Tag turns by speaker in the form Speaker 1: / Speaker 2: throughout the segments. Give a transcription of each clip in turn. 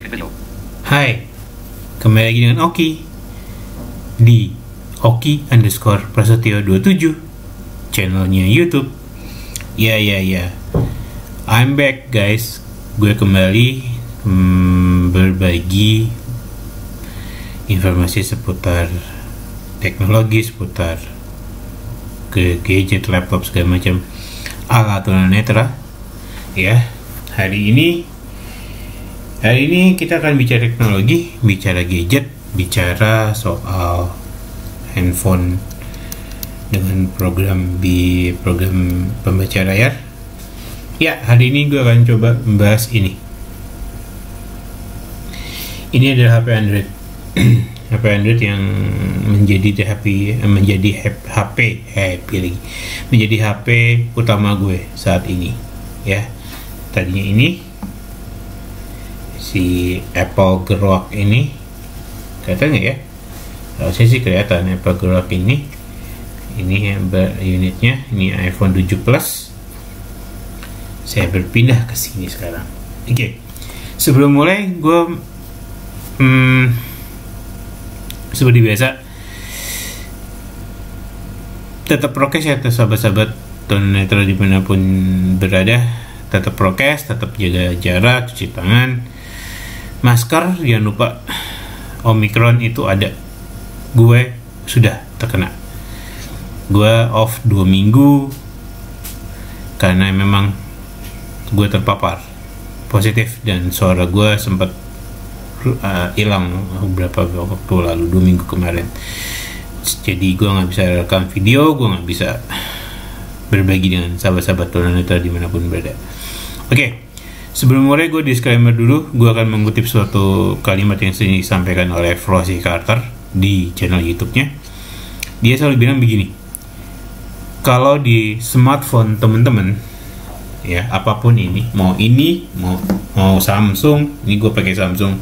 Speaker 1: Hai, kembali lagi dengan Oki di Oki_Prasetyo27 channelnya YouTube. Ya, I'm back guys. Gue kembali berbagi informasi seputar teknologi, seputar ke gadget, laptop, segala macam ala tunanetra. Ya, hari ini kita akan bicara teknologi, bicara gadget, bicara soal handphone dengan program pembaca layar. Ya, hari ini gue akan coba membahas ini. Ini adalah HP Android. HP Android yang menjadi HP utama gue saat ini. Ya, tadinya ini si Apple Grok ini, kelihatan nggak ya? Harusnya sih kelihatan. Apple Grok ini yang unitnya ini iPhone 7 Plus. Saya berpindah ke sini sekarang. Oke. Sebelum mulai, gue seperti biasa tetap prokes ya, sahabat-sahabat tunanetra dimanapun berada. Tetap prokes, tetap jaga jarak, cuci tangan, masker, jangan lupa. Omikron itu ada. Gue sudah terkena. Gue off 2 minggu karena memang gue terpapar positif dan suara gue sempat hilang beberapa waktu lalu, 2 minggu kemarin. Jadi gue nggak bisa rekam video, gue nggak bisa berbagi dengan sahabat-sahabat tunanetra dimanapun berada. Oke. Sebelum mulai, gue disclaimer dulu. Gue akan mengutip suatu kalimat yang sering disampaikan oleh Flossie Carter di channel YouTube-nya. Dia selalu bilang begini, kalau di smartphone temen-temen, ya apapun ini mau Samsung, ini gue pakai Samsung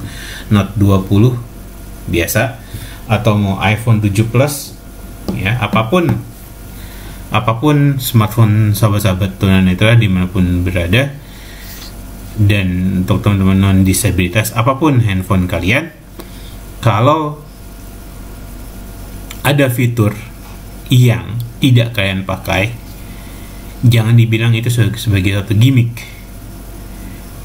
Speaker 1: Note 20 biasa, atau mau iPhone 7 Plus, ya apapun smartphone sahabat-sahabat tunanetra dimanapun berada. Dan untuk teman-teman non disabilitas, apapun handphone kalian, kalau ada fitur yang tidak kalian pakai, jangan dibilang itu sebagai satu gimmick.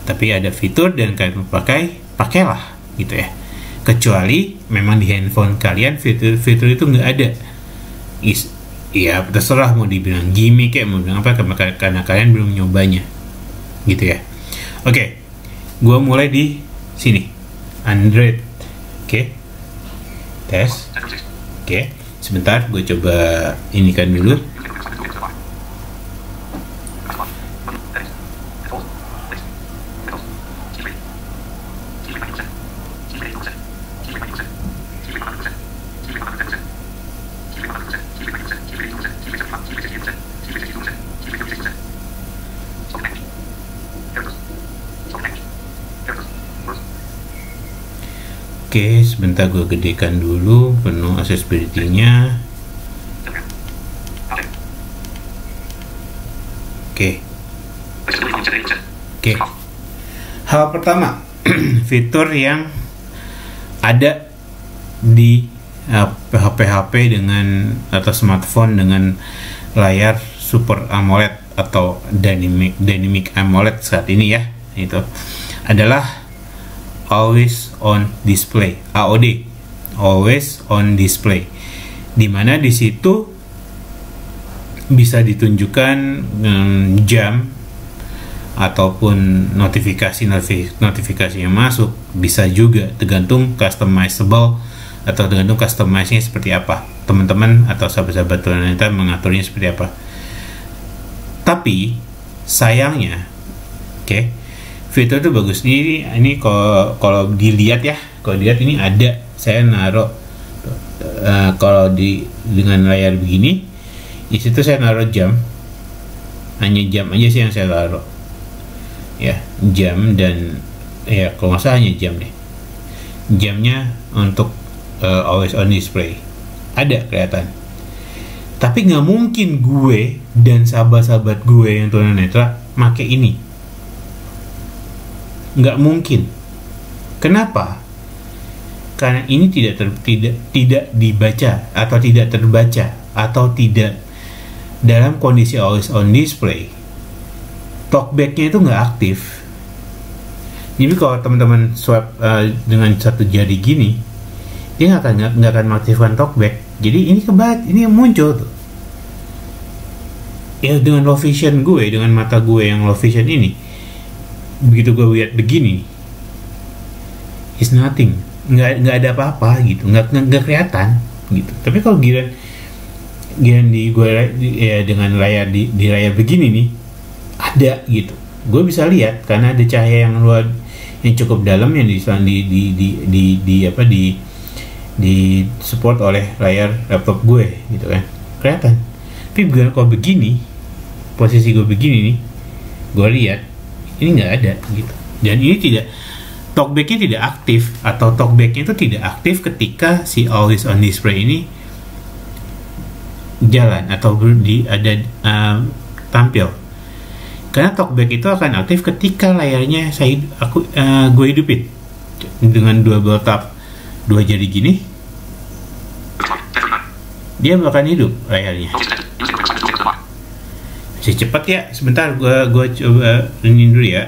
Speaker 1: Tapi ada fitur dan kalian pakai, pakailah gitu ya. Kecuali memang di handphone kalian fitur itu nggak ada. Ya terserah mau dibilang gimmick ya, mau bilang apa, karena kalian belum nyobanya gitu ya. Oke, gue mulai di sini, Android. Oke, tes. Oke, sebentar, gue coba ini kan dulu. Oke, sebentar gue gedekan dulu penuh accessibility-nya. Oke. Hal pertama, fitur yang ada di HP dengan atau smartphone dengan layar Super AMOLED atau Dynamic AMOLED saat ini ya, itu adalah Always on Display, AOD, Always on Display, dimana di situ bisa ditunjukkan jam ataupun notifikasi yang masuk, bisa juga tergantung customizable atau tergantung customize-nya seperti apa. Teman-teman atau sahabat-sahabat tunanetra mengaturnya seperti apa. Tapi sayangnya, fitur itu bagus. Ini kalau dilihat ya, ini ada, saya naruh kalau dengan layar begini, di situ saya naruh jam, hanya jam aja sih yang saya taruh, ya jam, dan ya kalau nggak salah hanya jam deh, jamnya untuk always on display ada kelihatan. Tapi nggak mungkin gue dan sahabat-sahabat gue yang tunanetra make ini. Nggak mungkin. Kenapa? Karena ini tidak dibaca atau tidak terbaca atau tidak dalam kondisi always on display. Talkback-nya itu nggak aktif. Jadi kalau teman-teman swipe dengan satu jari gini, dia nggak akan mengaktifkan talkback. Jadi ini muncul tuh. Ya dengan low vision gue, dengan mata gue yang low vision ini, begitu gue lihat begini, it's nothing, nggak ada apa-apa gitu, nggak kelihatan gitu. Tapi kalau giliran dengan layar di layar begini nih, ada gitu, gue bisa lihat karena ada cahaya yang luar yang cukup dalam yang di support oleh layar laptop gue gitu kan, kelihatan. Tapi kalau begini, posisi gue begini nih, gue lihat ini nggak ada gitu. Dan ini talkback-nya tidak aktif, atau talkback-nya itu tidak aktif ketika si always on display ini jalan atau tampil. Karena talkback itu akan aktif ketika layarnya gue hidupin dengan dua jari gini, dia bakal hidup layarnya. Masih cepat ya, sebentar gue coba ini dulu ya.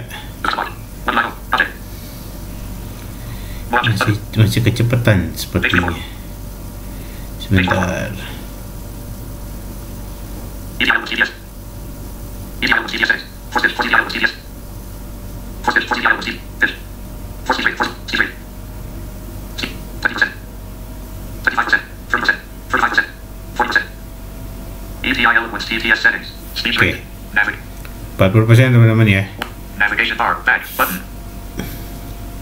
Speaker 1: Masih kecepatan sepertinya. Sebentar. Oke, 40% teman-teman ya.
Speaker 2: Navigation bar, back, button.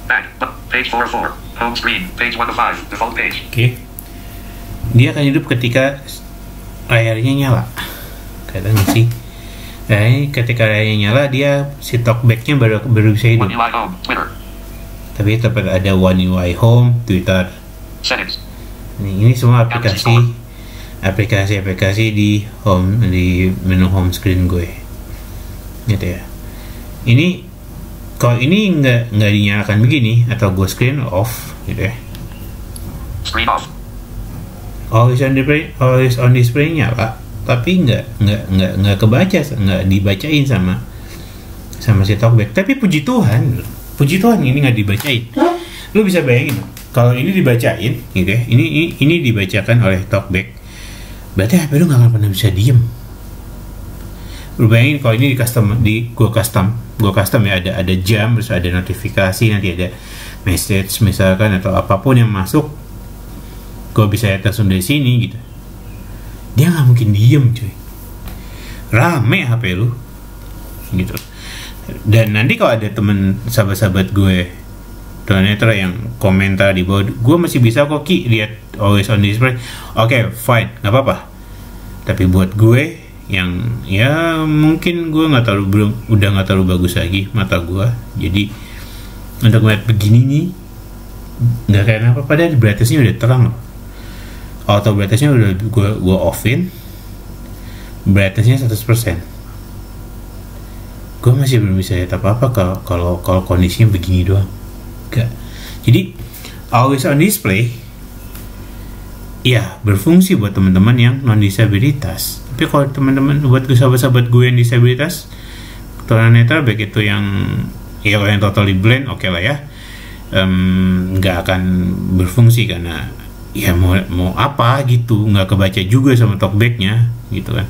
Speaker 2: Back, page 404, home screen, page 1 of 5, default page.
Speaker 1: Oke. Dia akan hidup ketika layarnya nyala. Kelihatan nggak sih? Nah, ini ketika layarnya nyala, dia si talkback-nya baru bisa hidup.
Speaker 2: One UI home, Twitter.
Speaker 1: Tapi tetap ada One UI Home, Twitter.
Speaker 2: Settings.
Speaker 1: Ini semua aplikasi di menu home screen gue, gitu ya. Ini kalau ini nggak dinyalakan begini atau gue screen off, gitu ya.
Speaker 2: Screen off.
Speaker 1: Always on display nyala, tapi nggak kebaca, nggak dibacain sama si talkback. Tapi puji Tuhan ini nggak dibacain. Lu bisa bayangin kalau ini dibacain, gitu ya. Ini dibacakan oleh talkback. Berarti HP lu gak akan pernah bisa diem. Lu bayangin kalau ini gue custom ya, ada jam, terus ada notifikasi, nanti ada message misalkan atau apapun yang masuk, gue bisa lihat langsung dari sini gitu. Dia gak mungkin diem cuy, rame HP lu gitu. Dan nanti kalau ada temen sahabat-sahabat gue Donator yang komentar di bawah, gue masih bisa kok Ki lihat always on display. Oke, fine, nggak apa-apa. Tapi buat gue yang ya mungkin gue udah nggak terlalu bagus lagi mata gue, jadi untuk melihat begini nih nggak kayak apa. Padahal brightness-nya udah terang loh. Auto brightness-nya udah gue offin, brightness-nya 100%. Gue masih belum bisa lihat apa-apa kalau kondisinya begini doang. Gak. Jadi always on display ya berfungsi buat teman-teman yang non disabilitas. Tapi kalau teman-teman buat sahabat-sahabat gue yang disabilitas, tunanetra baik itu yang totally blind, oke lah ya, nggak akan berfungsi karena ya mau apa gitu, nggak kebaca juga sama talkbacknya gitu kan.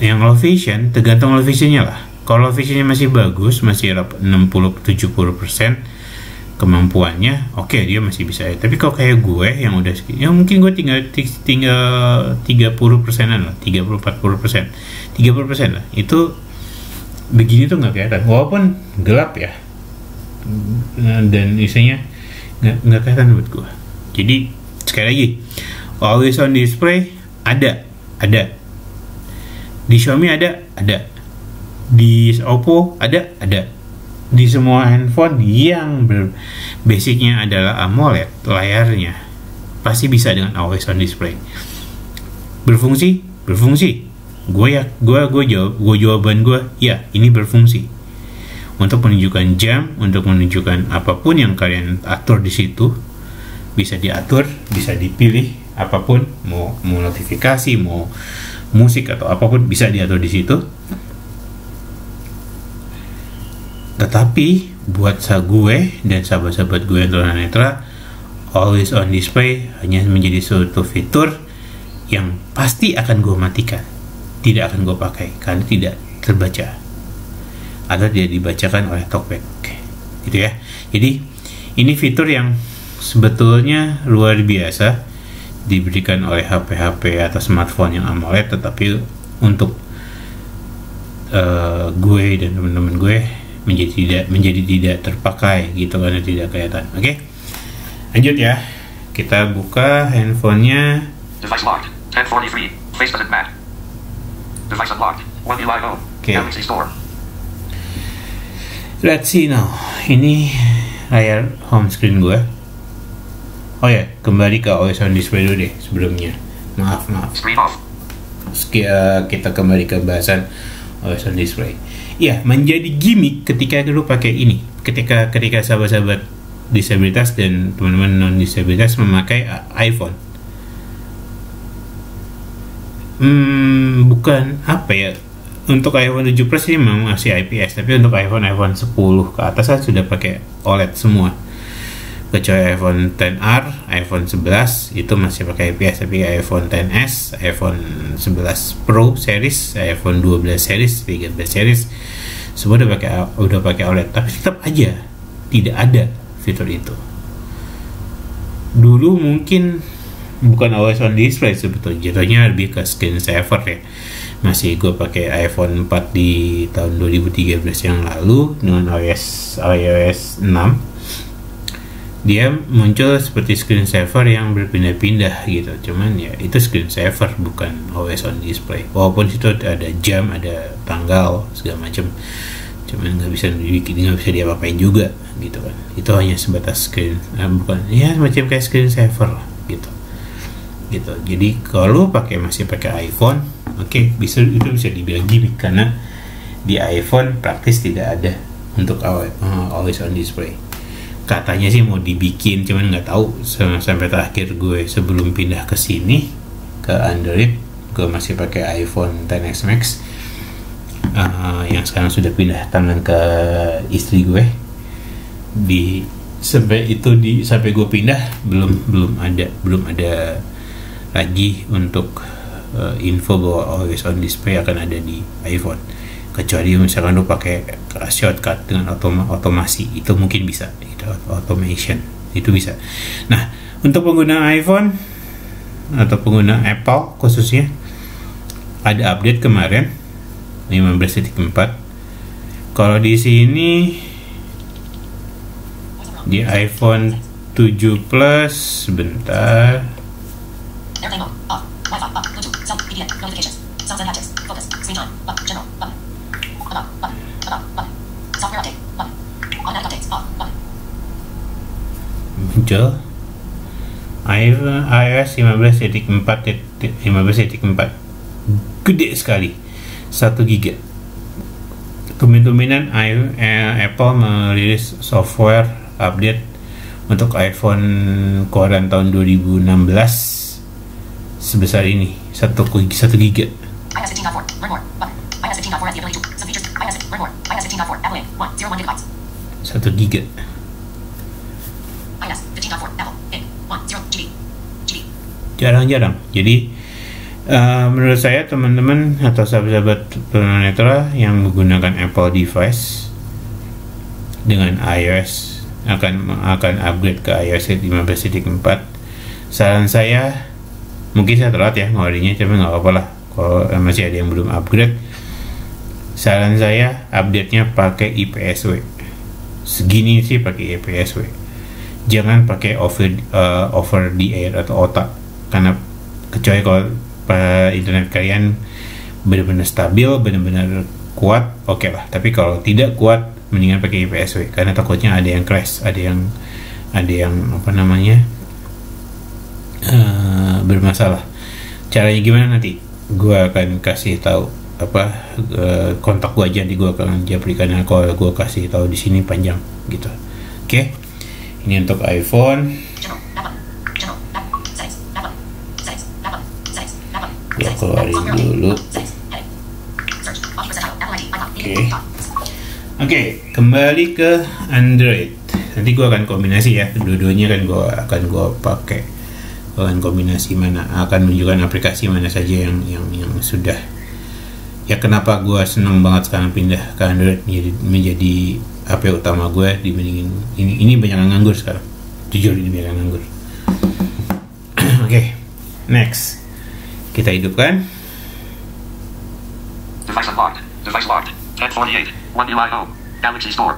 Speaker 1: Yang low vision tergantung low visionnya lah. Kalau visionnya masih bagus, masih 60-70% kemampuannya, oke, dia masih bisa. Tapi kalau kayak gue yang udah ya mungkin gue tinggal 30%-an lah, 30-40%, 30% lah. Itu begini tuh nggak kelihatan, walaupun gelap ya. Dan isinya nggak kelihatan buat gue. Jadi sekali lagi, always on display ada. Di Xiaomi ada. Di Oppo ada. Di semua handphone yang basicnya adalah AMOLED layarnya pasti bisa dengan always on display. Berfungsi. Jawaban gue ya, ini berfungsi. untuk menunjukkan jam, untuk menunjukkan apapun yang kalian atur di situ bisa diatur, bisa dipilih apapun, mau notifikasi, mau musik atau apapun bisa diatur di situ. Tetapi buat gue dan sahabat-sahabat gue yang tunanetra, always on display hanya menjadi suatu fitur yang pasti akan gue matikan, tidak akan gue pakai karena tidak terbaca atau tidak dibacakan oleh talkback, gitu ya. Jadi ini fitur yang sebetulnya luar biasa diberikan oleh HP atau smartphone yang AMOLED, tetapi untuk gue dan teman-teman gue menjadi tidak terpakai gitu karena tidak kelihatan. Oke. Lanjut ya. Kita buka handphonenya.
Speaker 2: Device locked. 1043. Face doesn't match. Device unlocked. One UI home. Galaxy Store.
Speaker 1: Let's see now. Ini layar home screen gue. Oh ya, kembali ke always on display dulu deh sebelumnya. Maaf.
Speaker 2: Screen off.
Speaker 1: Kita kembali ke bahasan always on display. Ya, menjadi gimmick ketika lu pakai ini. Ketika sahabat-sahabat disabilitas dan teman-teman non disabilitas memakai iPhone. Bukan apa ya? Untuk iPhone 7 Plus ini memang masih IPS, tapi untuk iPhone 10 ke atas kan sudah pakai OLED semua. Kecuali iPhone XR, iPhone 11 itu masih pakai IPS, tapi iPhone XS, iPhone 11 Pro series, iPhone 12 series, 13 series semua udah pakai OLED, tapi tetap aja tidak ada fitur itu. Dulu mungkin bukan always on display sebetulnya, jatuhnya lebih ke screen saver ya. Masih gue pakai iPhone 4 di tahun 2013 yang lalu dengan iOS 6. Dia muncul seperti screen saver yang berpindah-pindah gitu. Cuman ya itu screen saver, bukan always on display. Walaupun situ ada jam, ada tanggal, segala macam. Cuman nggak bisa diapa-apain juga gitu kan. Itu hanya sebatas screen, bukan ya semacam kayak screen saver gitu. Jadi kalau masih pakai iPhone, oke, itu bisa dibilang gimmick karena di iPhone praktis tidak ada untuk always on display. Katanya sih mau dibikin, cuman nggak tahu. Sampai terakhir gue sebelum pindah ke sini ke Android, gue masih pakai iPhone XS Max yang sekarang sudah pindah tangan ke istri gue. Sampai gue pindah belum ada lagi untuk info bahwa always on display akan ada di iPhone. Kecuali misalkan lo pakai shortcut dengan otomasi, itu mungkin bisa, itu automation itu bisa. Nah, untuk pengguna iPhone atau pengguna Apple khususnya, ada update kemarin 15.4. Kalau di sini di iPhone 7 Plus, sebentar. Muncul iOS 15.4 gede sekali, 1 GB. Tumben-tumbenan Apple merilis software update untuk iPhone keluaran tahun 2016 sebesar ini, 1 GB.
Speaker 2: iOS 15.4, learn more, button. iOS 15.4 has the ability to, some features, learn more, iOS 15.4, Apple Inc, 101 GB.
Speaker 1: 1 GB.
Speaker 2: iOS 15.4, Apple Inc, 10 GB.
Speaker 1: Jarang-jarang. Jadi menurut saya teman-teman atau sahabat-sahabat tunanetra yang menggunakan Apple device dengan iOS akan upgrade ke iOS 15.4. Saran saya, mungkin saya telat ya ngawalinya, tapi nggak apa-apa lah. Kalau masih ada yang belum upgrade, saran saya update-nya pakai IPSW. Segini sih pakai IPSW. Jangan pakai over the air atau OTA, karena kecuali kalau internet kalian benar-benar stabil, benar-benar kuat, oke lah. Tapi kalau tidak kuat, mendingan pakai IPSW, karena takutnya ada yang crash, ada yang bermasalah. Caranya gimana nanti? Gue akan kasih tahu kontak gue aja, nanti gue akan berikan kalau gue kasih tahu di sini panjang gitu. Oke. Ini untuk iPhone. Gue keluarin dulu. Oke, kembali ke Android. Nanti gue akan kombinasi ya, dua-duanya kan akan gue pakai. Akan kombinasi akan menunjukkan aplikasi mana saja yang sudah. Ya kenapa gue seneng banget sekarang pindah ke Android menjadi HP utama gue dibandingin ini banyak yang nganggur sekarang. Jujur ini banyak yang nganggur. Oke, next kita hidupkan.
Speaker 2: Device unlocked. Device locked. 1048. One UI home. Galaxy Store.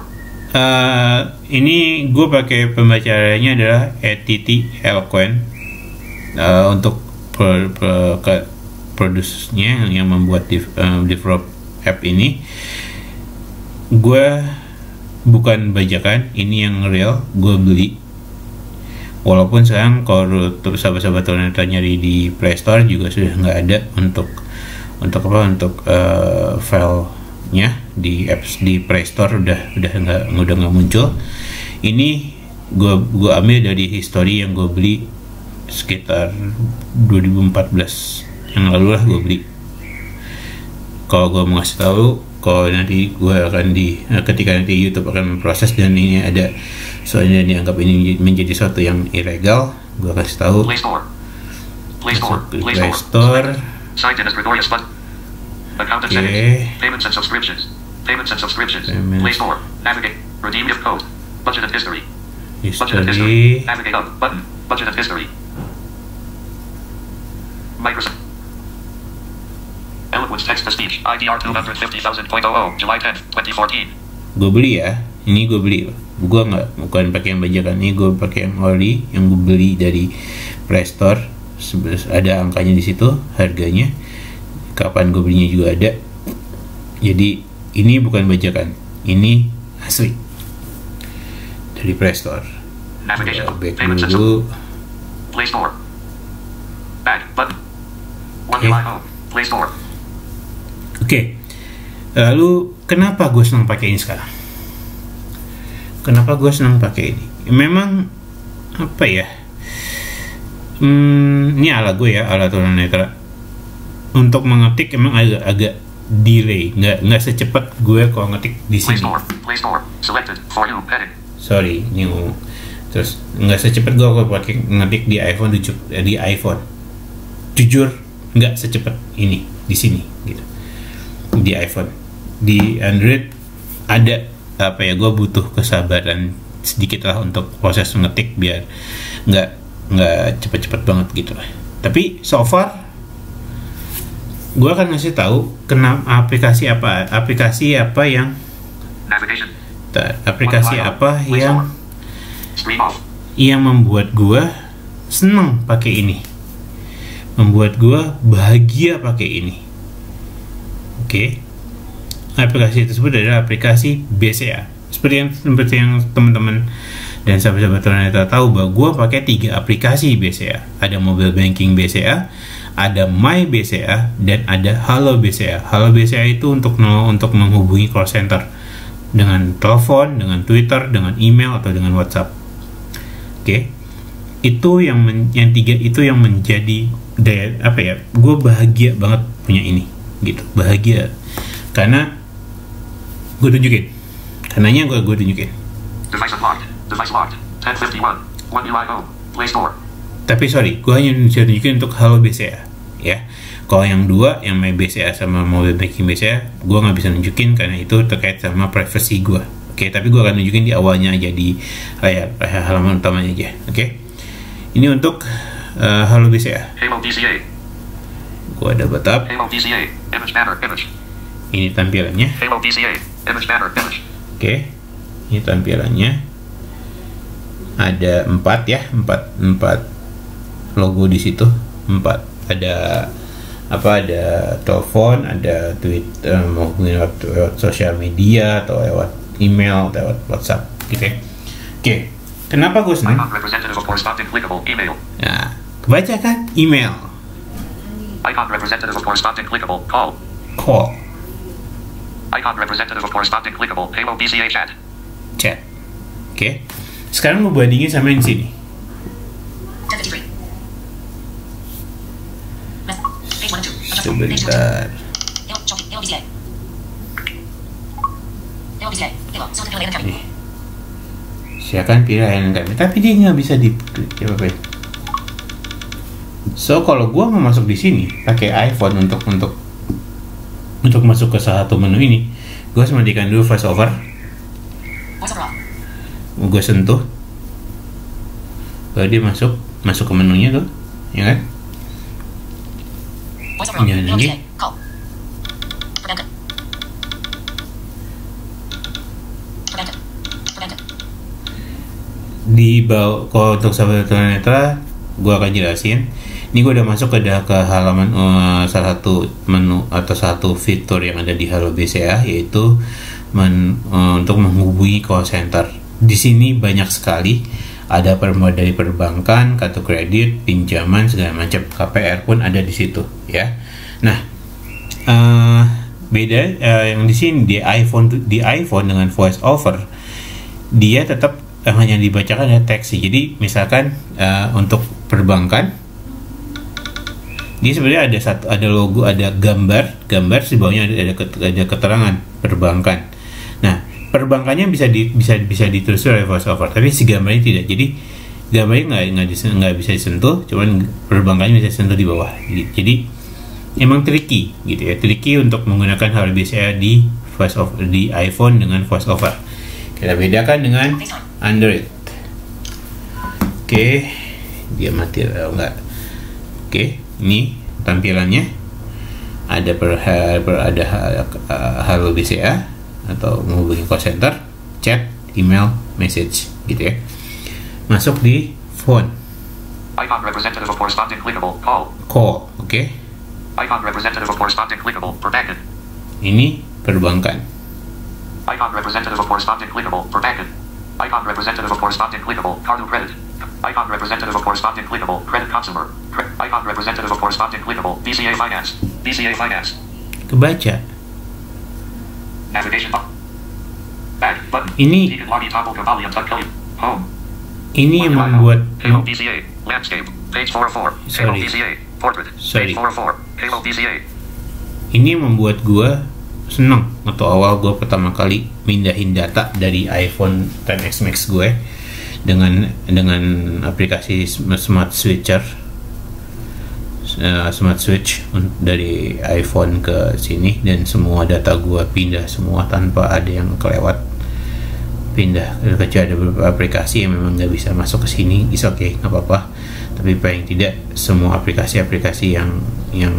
Speaker 1: Ini gue pakai pembacaannya adalah ATT Eloquent untuk produsernya yang membuat develop app ini. Gue bukan bajakan, ini yang real, gue beli. Walaupun sekarang kalau sahabat-sahabat Tunanetra nyari di Play Store juga sudah nggak ada untuk filenya di apps di Play Store udah nggak muncul. Ini gue ambil dari history yang gue beli sekitar 2014 yang lalu lah gue beli. Kalau gue mau ngasih tahu, kalau nanti gue akan ketika nanti YouTube akan memproses dan ini ada soalnya dianggap ini menjadi sesuatu yang ilegal, gue kasih tahu.
Speaker 2: Play Store. Play Store.
Speaker 1: Play Store.
Speaker 2: Signed in as Gregorius button. Account and settings. Payments and subscriptions. Payments and subscriptions. Play Store. Navigate. Redeem gift code. Budget and history. Budget and history. Navigate up button. Budget and history. Microsoft. Eloquence text to speech. IDR 250,000.00. July 10th, 2014.
Speaker 1: Gue beli ya. Ini gue beli. Gue bukan pakai yang bajakan. Ini gue pakai yang ori yang gue beli dari Play Store. Ada angkanya di situ, harganya. Kapan gue belinya juga ada. Jadi ini bukan bajakan. Ini asli dari Play Store.
Speaker 2: Navigation.
Speaker 1: Back dulu.
Speaker 2: Play Store. Back button. One UI home. Play Store.
Speaker 1: Oke. Lalu kenapa gue senang pakai ini sekarang? Kenapa gue senang pakai ini? Memang apa ya? Ini ala gue ya, ala tunanetra. Untuk mengetik emang agak delay, nggak secepat gue kalau ngetik di sini.
Speaker 2: Play Store. Selected for you. Heading.
Speaker 1: Sorry, ini ngomong. Terus nggak secepat gue kalau pakai ngetik di iPhone di iPhone. Jujur nggak secepat ini di sini gitu. Di iPhone, di Android ada apa ya? Gue butuh kesabaran sedikit lah untuk proses ngetik biar nggak cepet-cepet banget gitu lah. Tapi so far gue akan ngasih tahu kenapa aplikasi apa yang
Speaker 2: Navigation.
Speaker 1: aplikasi apa yang membuat gue seneng pakai ini, membuat gue bahagia pakai ini. Oke. Aplikasi tersebut adalah aplikasi BCA. Seperti yang teman-teman dan sahabat-sahabat tunanetra tahu bahwa gue pakai 3 aplikasi BCA. Ada mobile banking BCA, ada My BCA, dan ada Halo BCA. Halo BCA itu untuk menghubungi call center dengan telepon, dengan Twitter, dengan email atau dengan WhatsApp. Oke. Itu yang 3 itu yang menjadi gue bahagia banget punya ini gitu, bahagia karena gue tunjukin, karenanya gue tunjukin.
Speaker 2: Device unlocked. Device locked. 1051. One UI home. Play Store.
Speaker 1: Tapi sorry, gue hanya bisa tunjukin untuk Halo BCA ya. Kalau yang 2, yang My BCA sama Mobile Banking BCA, gue nggak bisa nunjukin karena itu terkait sama privacy gue. Oke, tapi gue akan nunjukin di awalnya aja, di layar halaman utamanya aja. Oke, ini untuk Halo BCA.
Speaker 2: Halo BCA.
Speaker 1: Gue ada batap.
Speaker 2: Halo BCA. Image banner. Image.
Speaker 1: Ini tampilannya.
Speaker 2: Halo BCA. Image banner. Image.
Speaker 1: Oke, ini tampilannya. Ada 4 ya, 4 logo di situ. 4. Ada ada telepon, ada Twitter, mau lewat sosial media atau lewat email, lewat WhatsApp gitu ya. Oke, kenapa gue senang? Nah, kebaca kan email.
Speaker 2: Icon representative of corresponding clickable call.
Speaker 1: Call.
Speaker 2: Icon representative of corresponding clickable. Halo BCA chat.
Speaker 1: Chat. Oke. Sekarang gue bandingin sama yang di sini. Sebentar. Nih. Silakan pilih layanan kami, tapi dia nggak bisa apa-apain. So kalau gue mau masuk di sini pakai iPhone untuk masuk ke salah satu menu ini, gue harus matikan dulu VoiceOver. Gue sentuh, lalu dia masuk ke menunya tuh, ya kan? Jangan lagi. Di bawah, kalau untuk sahabat tunanetra, gue akan jelasin. Ini gue udah masuk ke halaman salah satu menu atau satu fitur yang ada di Halo BCA, yaitu untuk menghubungi call center. Di sini banyak sekali, ada dari perbankan, kartu kredit, pinjaman segala macam, KPR pun ada di situ, ya. Nah, beda yang di sini di iPhone dengan VoiceOver, dia tetap hanya dibacakan ada teks. Jadi misalkan untuk perbankan, dia sebenarnya ada logo, ada gambar di bawahnya ada keterangan perbankan. Nah, perbankannya bisa ditulis oleh VoiceOver, tapi si gambarnya tidak. Jadi gambarnya nggak bisa disentuh, cuman perbankannya bisa disentuh di bawah. Jadi emang tricky gitu ya, tricky untuk menggunakan Halo BCA di VoiceOver di iPhone dengan VoiceOver. Kita bedakan dengan Android. Oke, dia mati atau enggak? Oke, ini tampilannya ada Halo BCA atau menghubungi call center, chat, email, message gitu ya. Masuk di phone.
Speaker 2: Icon representative of corresponding clickable.
Speaker 1: Call, oke.
Speaker 2: Icon representative of corresponding clickable. Perbankan.
Speaker 1: Ini perbankan.
Speaker 2: Icon representative of corresponding clickable. Perbankan. Icon representative of corresponding clickable. Kartu credit. Icon representative of corresponding clickable. Credit consumer. Icon representative of corresponding clickable. BCA Finance. BCA Finance.
Speaker 1: Kebaca.
Speaker 2: Navigation back button.
Speaker 1: Ini
Speaker 2: home.
Speaker 1: Ini yang membuat
Speaker 2: Halo BCA landscape page 404. Halo BCA portrait page 404. Halo BCA. Ini
Speaker 1: membuat gua senang atau awal gue pertama kali mindahin data dari iPhone XS Max gue dengan aplikasi Smart Switch dari iPhone ke sini, dan semua data gue pindah semua tanpa ada yang kelewat. Pindah kecuali ada beberapa aplikasi yang memang nggak bisa masuk ke sini, is okay, nggak apa-apa, tapi paling tidak semua aplikasi yang yang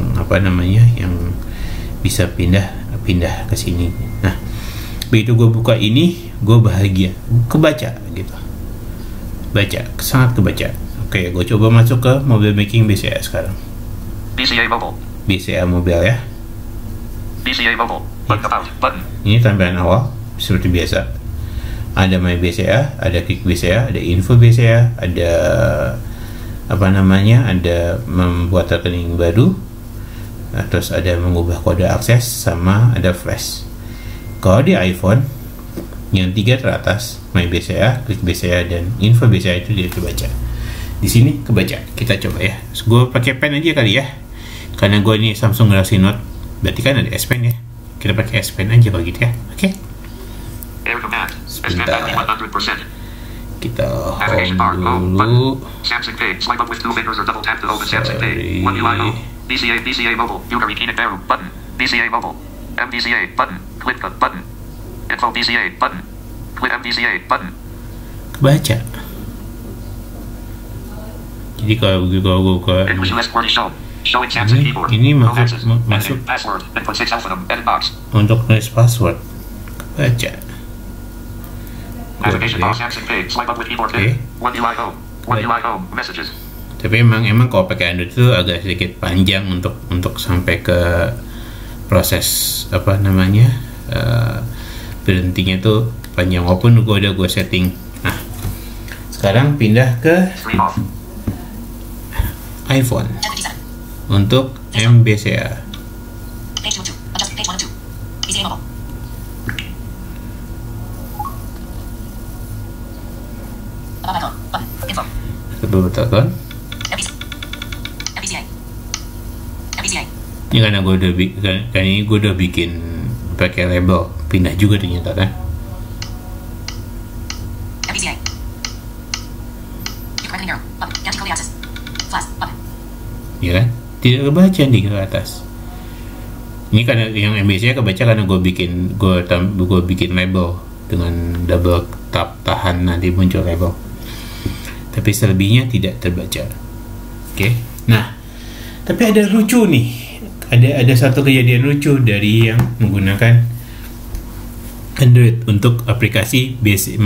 Speaker 1: bisa pindah ke sini. Nah, begitu gue buka ini, gue bahagia, kebaca gitu, sangat kebaca. Oke, gue coba masuk ke mobile banking BCA sekarang.
Speaker 2: BCA mobile.
Speaker 1: BCA mobile ya.
Speaker 2: BCA mobile. Button. Ini
Speaker 1: tampilan awal seperti biasa. Ada My BCA, ada Klik BCA, ada Info BCA, ada ada membuat rekening baru. Terus ada mengubah kode akses, sama ada flash. Kalau di iPhone yang 3 teratas, My BCA, Klik BCA, dan Info BCA itu dia kebaca. Di sini kebaca. Kita coba ya. Gue pakai pen aja kali ya, karena gue ini Samsung Galaxy Note, berarti kan ada S Pen ya. Kita pakai S Pen aja kalau gitu ya. Oke. Sebentar. Kita home dulu.
Speaker 2: BCA mobile. Yuri Keenan Baru button. BCA mobile. MBCA button. Click button. Info BCA button. Click MBCA button.
Speaker 1: Kebaca. Jadi kalau gue ini masuk untuk nulis password. Kebaca. Tapi emang kalau pakai Android itu agak sedikit panjang untuk sampai ke proses berhentinya itu panjang, walaupun gue setting. Nah, sekarang pindah ke iPhone untuk MBCA. Double tekan. Ini karena gue udah bikin pakai label, pindah juga ternyata kan. Ya kan? Tidak kebaca di ke atas. Ini karena yang MBCA kebaca karena gue bikin label dengan double tap tahan, nanti muncul label. Tapi selebihnya tidak terbaca. Oke. Nah, tapi ada lucu nih. Ada satu kejadian lucu dari yang menggunakan Android untuk aplikasi BCA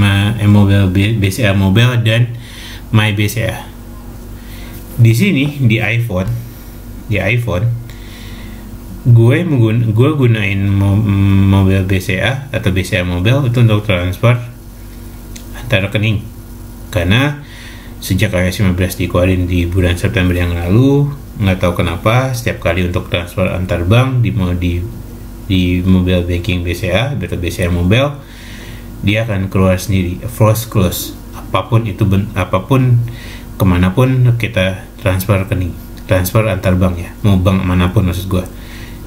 Speaker 1: Mobile dan My BCA. Di sini di iPhone gue gunain Mobile BCA atau BCA Mobile itu untuk transfer antar rekening, karena sejak iOS 15 dikeluarin di bulan September yang lalu, nggak tahu kenapa setiap kali untuk transfer antar bank di mobile banking BCA atau BCA Mobile, dia akan keluar sendiri force close, apapun kemanapun kita transfer rekening, transfer antar bank ya, mau bank manapun maksud gue,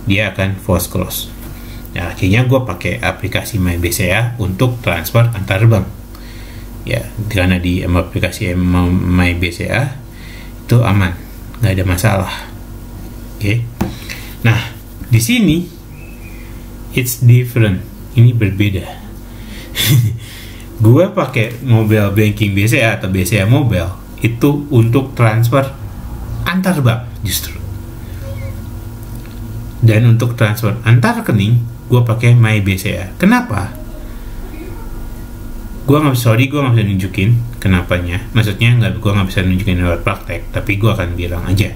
Speaker 1: dia akan force close. Nah, akhirnya gue pakai aplikasi My BCA untuk transfer antar bank. Ya, karena di aplikasi My BCA itu aman, nggak ada masalah. Oke. Nah, di sini it's different. Ini berbeda. Gue pakai mobile banking BCA atau BCA Mobile itu untuk transfer antar bank justru. Dan untuk transfer antar rekening, gue pakai My BCA. Kenapa? Gue nggak bisa nunjukin kenapanya. Maksudnya gue nggak bisa nunjukin lewat praktek, tapi gue akan bilang aja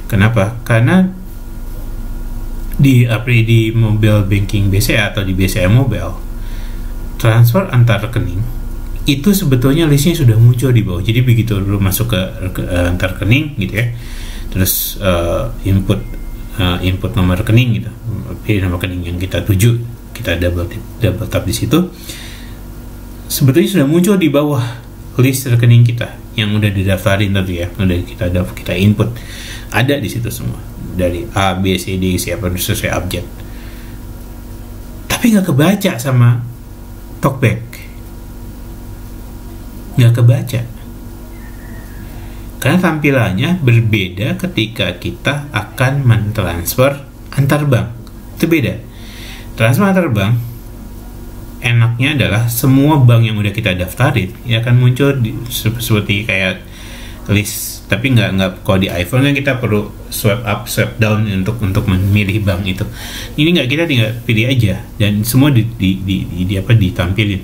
Speaker 1: kenapa. Karena di mobile banking BCA atau di BCA Mobile, transfer antar rekening itu sebetulnya listnya sudah muncul di bawah. Jadi begitu lu masuk ke antar rekening gitu ya, terus input nomor rekening gitu, pilih nomor rekening yang kita tuju, kita double tap di situ. Sebetulnya sudah muncul di bawah list rekening kita yang udah didaftarin tadi ya, udah kita input, ada di situ semua dari A, B, C, D, siapa sesuai abjad. Tapi nggak kebaca sama talkback, nggak kebaca karena tampilannya berbeda ketika kita akan mentransfer antar bank. Itu beda. Transfer antar bank enaknya adalah semua bank yang udah kita daftarin ya akan muncul seperti kayak list, tapi nggak kalau di iPhone kan kita perlu swipe up swipe down untuk memilih bank itu. Ini nggak, kita tinggal pilih aja dan semua ditampilin.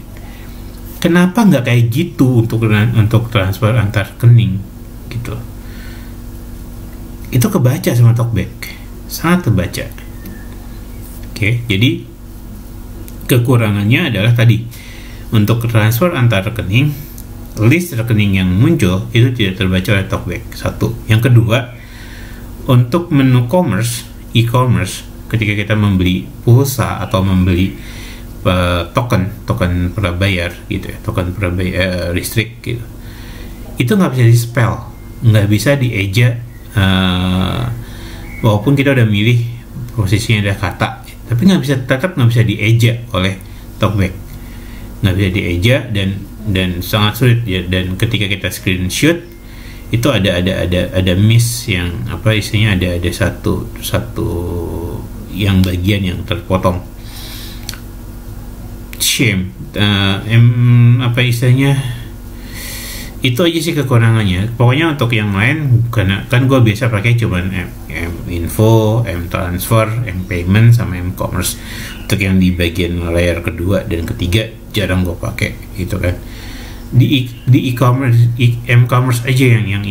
Speaker 1: Kenapa nggak kayak gitu untuk transfer antar rekening gitu? Itu kebaca sama talkback, sangat kebaca. Oke, jadi kekurangannya adalah tadi untuk transfer antar rekening, list rekening yang muncul itu tidak terbaca oleh talkback. Satu. Yang kedua, untuk menu e-commerce ketika kita membeli pulsa atau membeli token prabayar gitu ya, token prabayar listrik gitu, itu nggak bisa di spell, nggak bisa dieja, walaupun kita udah milih posisinya ada kata, tapi tetap nggak bisa dieja oleh talkback, nggak bisa dieja dan sangat sulit ya. Dan ketika kita screenshot itu ada miss yang apa istilahnya, ada satu yang bagian yang terpotong. Shame, apa istilahnya, itu aja sih kekurangannya. Pokoknya untuk yang lain, karena kan gue biasa pakai cuman M-Info, M-Transfer, M-Payment, sama M-Commerce. Untuk yang di bagian layer kedua dan ketiga jarang gue pakai gitu kan. Di e-commerce, M-Commerce aja yang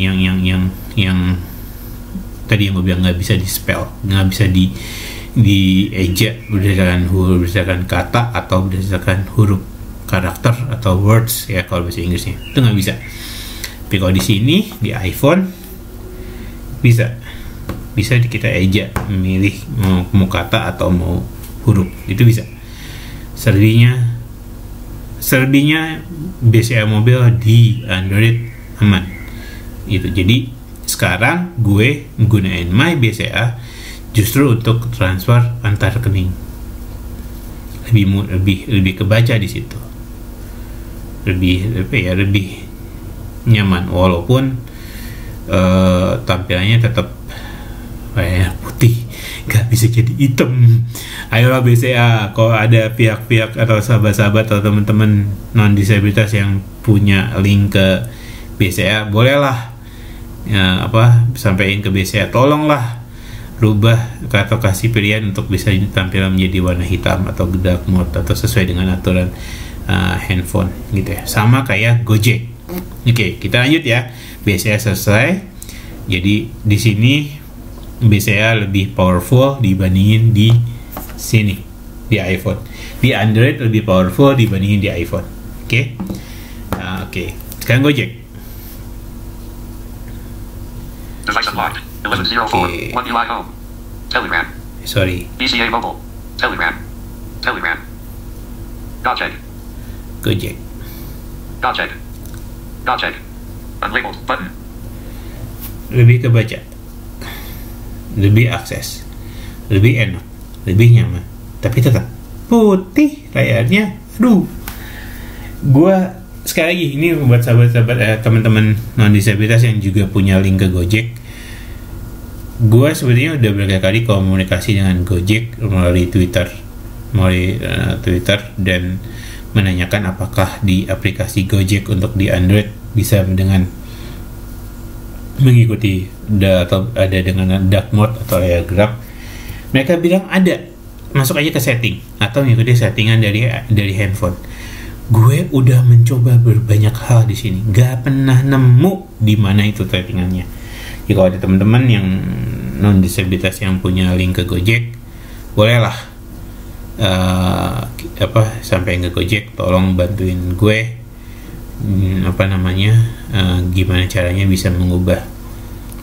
Speaker 1: tadi yang gue bilang nggak bisa di spell, nggak bisa dieja berdasarkan kata atau berdasarkan huruf, karakter atau words ya kalau bahasa Inggrisnya, itu nggak bisa. Tapi kalau di sini di iPhone bisa kita eja, memilih mau kata atau mau huruf, itu bisa. Selebihnya selebihnya BCA mobil di Android aman itu. Jadi sekarang gue menggunakan My BCA justru untuk transfer antar rekening, lebih kebaca di situ, lebih nyaman, walaupun tampilannya tetap putih, nggak bisa jadi hitam. Ayolah BCA, kalau ada pihak-pihak atau sahabat-sahabat atau teman-teman non disabilitas yang punya link ke BCA, bolehlah sampaikan ke BCA, tolonglah rubah atau kasih pilihan untuk bisa tampilan menjadi warna hitam atau dark mode atau sesuai dengan aturan handphone gitu ya, sama kayak Gojek. Oke, kita lanjut ya. BCA selesai. Jadi di sini BCA lebih powerful dibandingin di sini di iPhone. Di Android lebih powerful dibandingin di iPhone. Oke. Sekarang Gojek.
Speaker 2: Device unlocked. 1104. One UI home. Telegram.
Speaker 1: Sorry.
Speaker 2: BCA mobile. Telegram. Gojek. Unlabeled button.
Speaker 1: Lebih kebaca, lebih akses, lebih enak, lebih nyaman, tapi tetap putih layarnya. Aduh, gua sekali lagi ini buat sahabat-sahabat teman-teman non disabilitas yang juga punya link ke Gojek. Gua sebenarnya udah berkali-kali komunikasi dengan Gojek melalui Twitter dan menanyakan apakah di aplikasi Gojek untuk di Android bisa dengan mengikuti atau ada dengan dark mode atau layar gelap. Mereka bilang ada, masuk aja ke setting atau mengikuti settingan dari handphone. Gue udah mencoba berbanyak hal di sini, gak pernah nemu di mana itu settingannya. Jadi kalau ada teman-teman yang non disabilitas yang punya link ke Gojek, bolehlah sampai ke Gojek, tolong bantuin gue gimana caranya bisa mengubah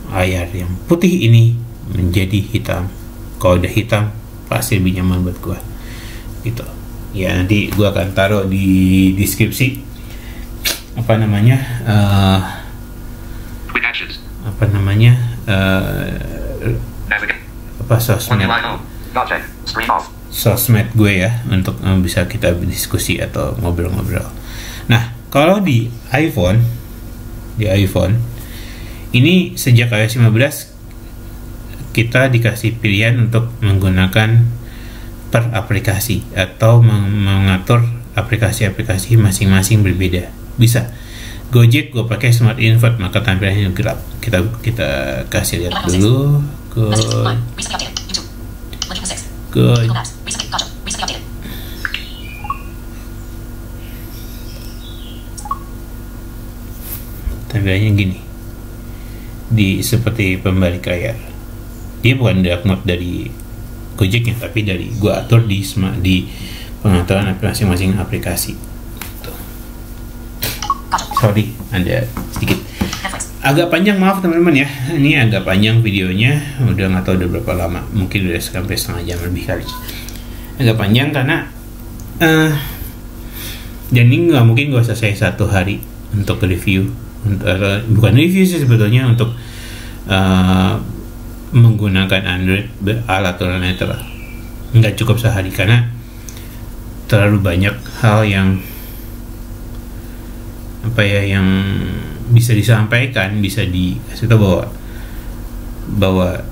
Speaker 1: layar yang putih ini menjadi hitam. Kalau udah hitam pasti lebih nyaman buat gue gitu ya. Nanti gue akan taruh di deskripsi sosmed gue ya, untuk bisa kita diskusi atau ngobrol-ngobrol. Nah, kalau di iPhone ini sejak iOS 15 kita dikasih pilihan untuk menggunakan per aplikasi atau mengatur aplikasi-aplikasi masing-masing berbeda. Bisa Gojek gue pakai Smart Invert, maka tampilannya gelap. Kita kasih lihat dulu tampilannya gini, seperti pembalik layar. Dia bukan dark mode dari Gojeknya, tapi dari gua atur di pengaturan masing-masing aplikasi. Tuh. Sorry, ada sedikit agak panjang, maaf teman-teman ya. Ini agak panjang videonya, udah nggak tahu udah berapa lama, mungkin udah sampai setengah jam lebih kali. Agak panjang karena dan ini nggak mungkin gue selesai satu hari untuk review. Bukan review sih sebetulnya, untuk menggunakan Android ala turunetra. Nggak cukup sehari karena terlalu banyak hal yang yang bisa disampaikan, bisa dikasih tahu bahwa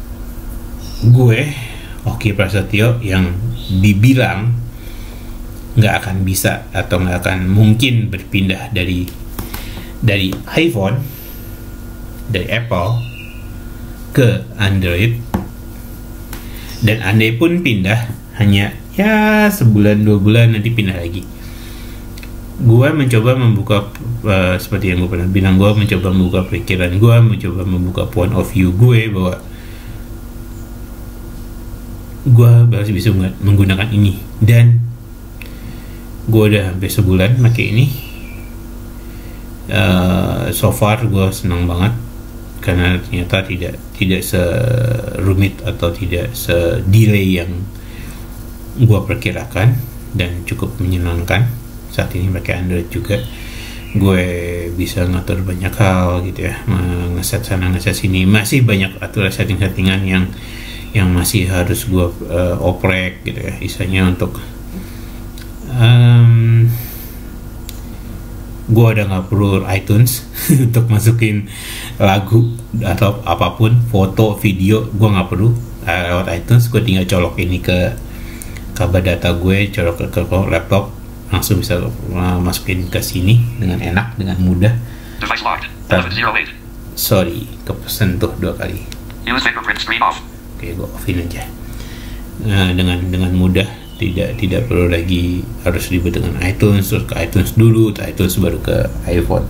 Speaker 1: gue Oki Prasetyo yang dibilang nggak akan bisa atau nggak akan mungkin berpindah dari iPhone, dari Apple ke Android, dan andai pun pindah hanya ya sebulan 2 bulan nanti pindah lagi. Gue mencoba membuka seperti yang gue pernah bilang, gue mencoba membuka pikiran gue, mencoba membuka point of view gue bahwa gue harus bisa menggunakan ini, dan gue udah hampir sebulan pakai ini. So far gue senang banget karena ternyata tidak serumit atau tidak sedelay yang gue perkirakan, dan cukup menyenangkan. saat ini pakai Android juga, gue bisa ngatur banyak hal gitu ya, ngeset sana ngeset sini. Masih banyak aturan settingan yang masih harus gue oprek gitu ya, istilahnya untuk gue udah nggak perlu iTunes untuk masukin lagu atau apapun, foto, video, gue nggak perlu lewat iTunes. Gue tinggal colok ini ke kabar data gue, colok ke laptop, langsung bisa masukin ke sini dengan enak, dengan mudah. Sorry, kesentuh 2 kali. Oke, gue offin aja. Dengan mudah. Tidak perlu lagi harus ribet dengan iTunes, terus ke iTunes dulu, iTunes baru ke iPhone.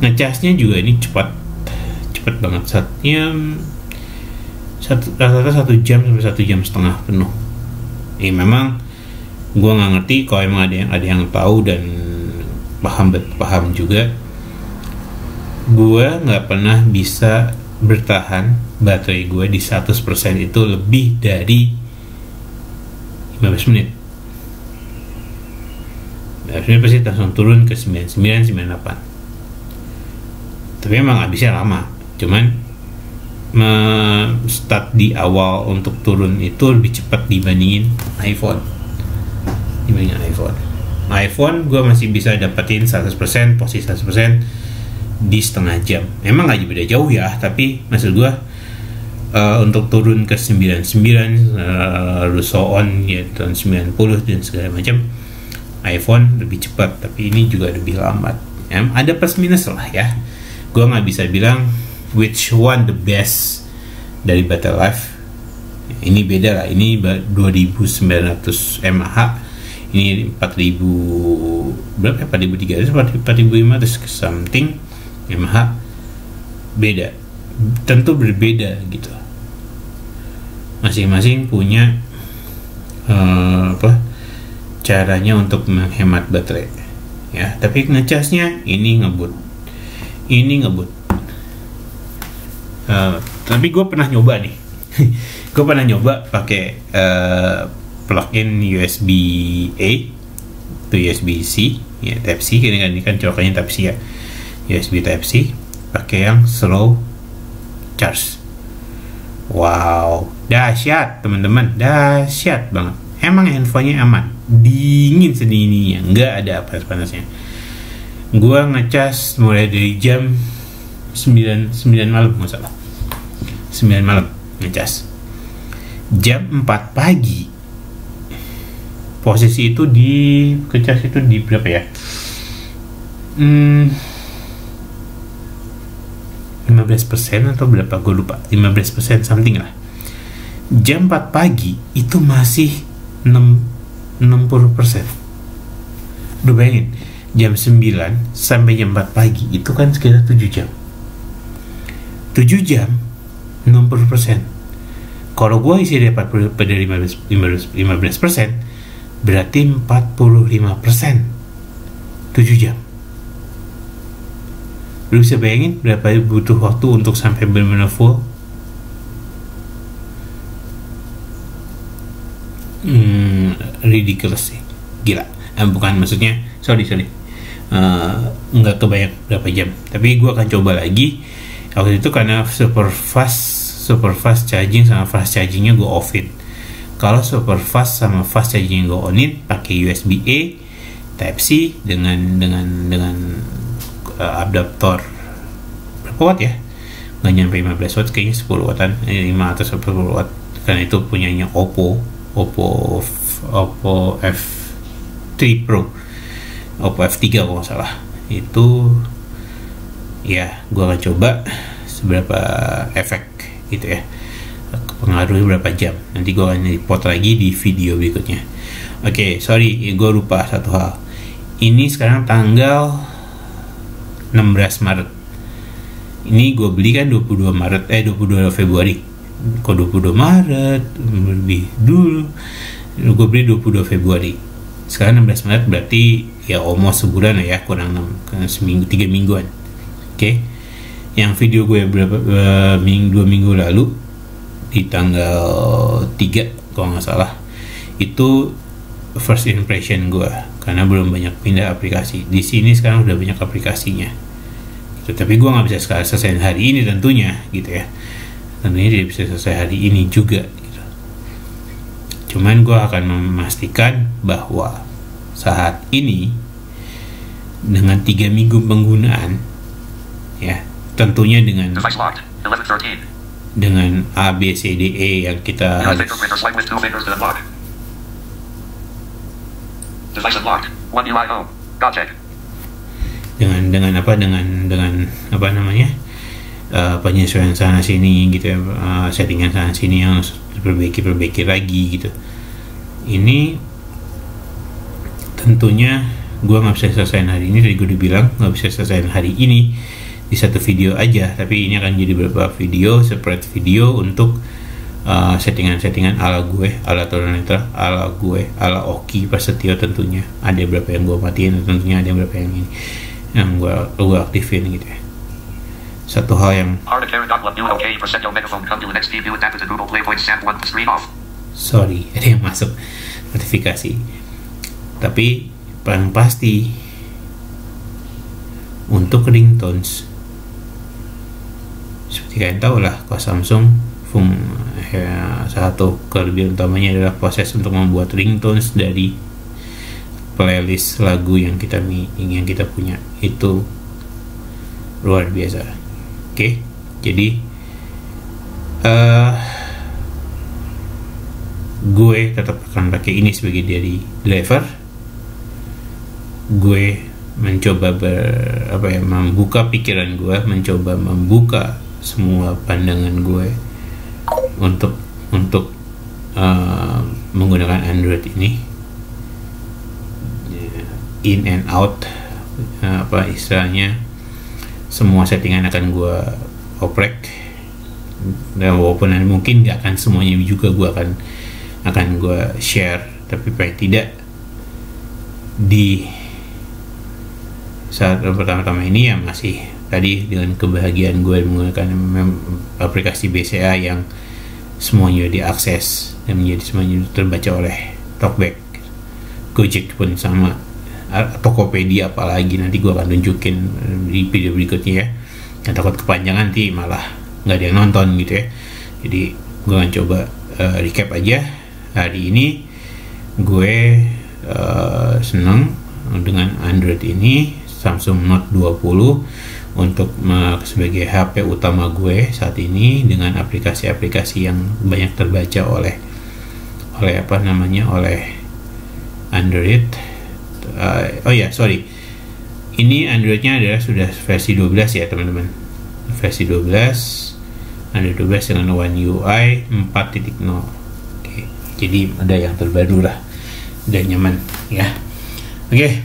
Speaker 1: Ngecasnya juga ini cepat banget, rata-rata 1 jam sampai 1,5 jam penuh. Memang gue nggak ngerti, kalau emang ada yang tahu dan paham juga. Gue nggak pernah bisa bertahan baterai gue di 100% itu lebih dari 15 menit. 15 menit pasti langsung turun ke 99, 98. Tapi emang habisnya lama. Cuman start di awal untuk turun itu lebih cepat dibandingin iPhone. iPhone gue masih bisa dapetin 100%, posisi 100% di setengah jam. Memang gak beda jauh ya, tapi maksud gue untuk turun ke 99 so on ya, tahun 90 dan segala macam, iPhone lebih cepat, tapi ini juga lebih lambat. Ada plus minus lah ya. Gue nggak bisa bilang which one the best dari battery life. Ini beda lah, ini 2900 mAh, ini 4000 berapa ya, 4300, 4500 something mAh, beda, tentu berbeda gitu. Masing-masing punya caranya untuk menghemat baterai ya. Tapi ngecasnya ini ngebut. Tapi gue pernah nyoba nih. Gue pernah nyoba pakai plug-in USB A to USB C ya, Type C, ini kan colokannya Type C ya, USB Type C, pakai yang slow charge. Wow, dahsyat teman-teman, dahsyat banget. Emang handphonenya aman, dingin sedininya, nggak ada panas-panasnya. Gua ngecas mulai dari jam 9 malam, nggak salah, 9 malam ngecas. Jam 4 pagi posisi itu di ngecas itu di berapa ya? 15% atau berapa, gue lupa, 15% something lah. Jam 4 pagi itu masih 60%. Udah bayangin, jam 9 sampai jam 4 pagi itu kan sekitar 7 jam. 7 jam 60%. Kalau gue isi dari 40 pada 15%, berarti 45%. 7 jam. Lu bisa bayangin berapa butuh waktu untuk sampai benar-benar full? Ridiculous sih, gila. Bukan, maksudnya sorry nggak kebayang berapa jam. Tapi gue akan coba lagi. Waktu itu karena super fast charging sama fast chargingnya gue offin. Kalau super fast sama fast charging gue onin, pakai USB A Type C dengan adaptor berapa watt ya, nggak nyampe 15 watt, kayaknya 10 wattan, 5 atau 10 watt, karena itu punyanya Oppo F3 Pro, Oppo F3 kalau nggak salah. Itu ya gue akan coba seberapa efek gitu ya, pengaruhnya berapa jam. Nanti gue akan report lagi di video berikutnya. Oke, sorry, gue lupa satu hal. Ini sekarang tanggal 16 Maret. Ini gue beli kan 22 Februari. Kok 22 Maret? Lebih dulu. Gue beli 22 Februari. Sekarang 16 Maret berarti ya almost sebulan ya, kurang 3 mingguan. Oke. Yang video gue berapa 2 minggu lalu di tanggal 3 kalau nggak salah, Itu first impression gue, karena belum banyak pindah aplikasi. Di sini sekarang udah banyak aplikasinya gitu. Tapi gue nggak bisa selesai hari ini tentunya gitu ya, tentunya dia bisa selesai hari ini juga gitu. Cuman gue akan memastikan bahwa saat ini dengan 3 minggu penggunaan ya, tentunya dengan ABCDE yang kita harus dengan apa namanya, penyesuaian sana sini gitu ya, settingan sana sini yang harus diperbaiki lagi gitu. Ini tentunya gue nggak bisa selesaiin hari ini. Tadi gue dibilang nggak bisa selesaiin hari ini di satu video aja, tapi ini akan jadi beberapa video, separate video untuk settingan-settingan ala gue, ala tunanetra, ala gue, ala Oki Prasetyo tentunya. Ada berapa yang gue matiin, tentunya ada berapa yang ini yang gue aktifin gitu ya. Satu hal yang sorry, ada yang masuk notifikasi. Tapi paling pasti untuk ringtones, seperti kalian tahu lah, kalau Samsung satu kelebihan utamanya adalah proses untuk membuat ringtones dari playlist lagu yang kita punya itu luar biasa. Oke, jadi gue tetap akan pakai ini sebagai dari driver. Gue mencoba membuka pikiran gue, mencoba membuka semua pandangan gue untuk menggunakan Android ini, in and out, istilahnya semua settingan akan gue oprek, dan walaupun mungkin gak akan semuanya juga gue akan gue share, tapi paling tidak di saat pertama-tama ini ya masih tadi dengan kebahagiaan gue menggunakan aplikasi BCA yang semuanya diakses dan semuanya terbaca oleh Talkback. Gojek pun sama, Tokopedia apalagi, nanti gue akan tunjukin di video berikutnya ya. Yang takut kepanjangan nanti malah nggak ada yang nonton gitu ya. Jadi gue akan coba recap aja. Hari ini gue senang dengan Android ini, Samsung Note 20 untuk sebagai HP utama gue saat ini, dengan aplikasi-aplikasi yang banyak terbaca oleh Android. Ini Androidnya adalah sudah versi 12 ya teman-teman, versi 12 Android 12 dengan One UI 4.0. Oke, jadi ada yang terbaru lah dan nyaman ya. Oke,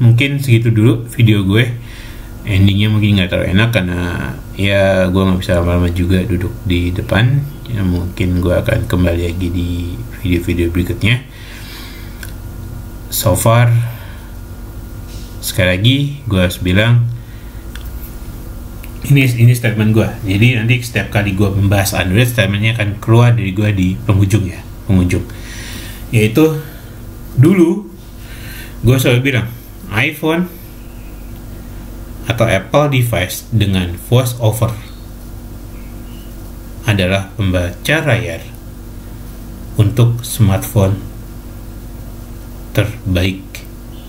Speaker 1: mungkin segitu dulu video gue. Endingnya mungkin nggak terlalu enak karena ya gue nggak bisa lama-lama juga duduk di depan ya. Mungkin gue akan kembali lagi di video-video berikutnya. So far, sekali lagi gue harus bilang ini statement gue. Jadi nanti setiap kali gue membahas Android, statementnya akan keluar dari gue di penghujung, yaitu dulu gue selalu bilang iPhone atau Apple device dengan voice over adalah pembaca layar untuk smartphone terbaik,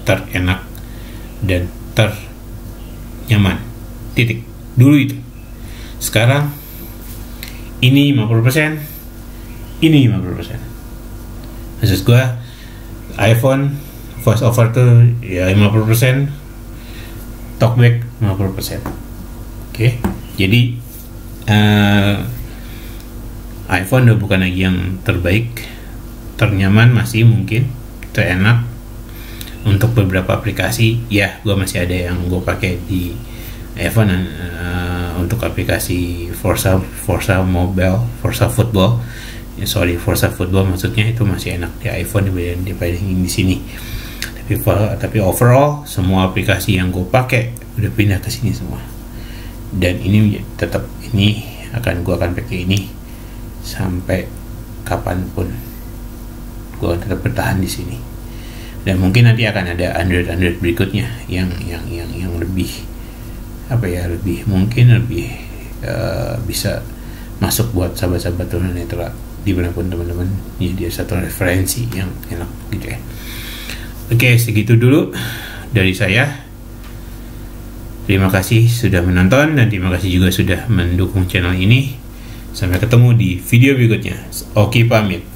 Speaker 1: terenak, dan ternyaman. Titik. Dulu itu. Sekarang ini 50%, ini 50%. Maksud gue iPhone voice over tuh ya 50%, Talkback 50%. Oke, jadi iPhone udah bukan lagi yang terbaik, ternyaman masih mungkin, terenak untuk beberapa aplikasi. Ya, gue masih ada yang gue pakai di iPhone untuk aplikasi Forza Mobile, Forza Football. Forza Football maksudnya, itu masih enak di iPhone dibanding di sini. Tapi overall semua aplikasi yang gue pakai udah pindah ke sini semua, dan ini tetap gue akan pakai ini sampai kapanpun. gue tetap bertahan di sini. Dan mungkin nanti akan ada Android berikutnya yang lebih lebih bisa masuk buat sahabat-sahabat tunanetra dimanapun teman-teman. Ya, dia satu referensi yang enak gitu ya. Oke, segitu dulu dari saya. Terima kasih sudah menonton dan terima kasih juga sudah mendukung channel ini. Sampai ketemu di video berikutnya. Oki pamit.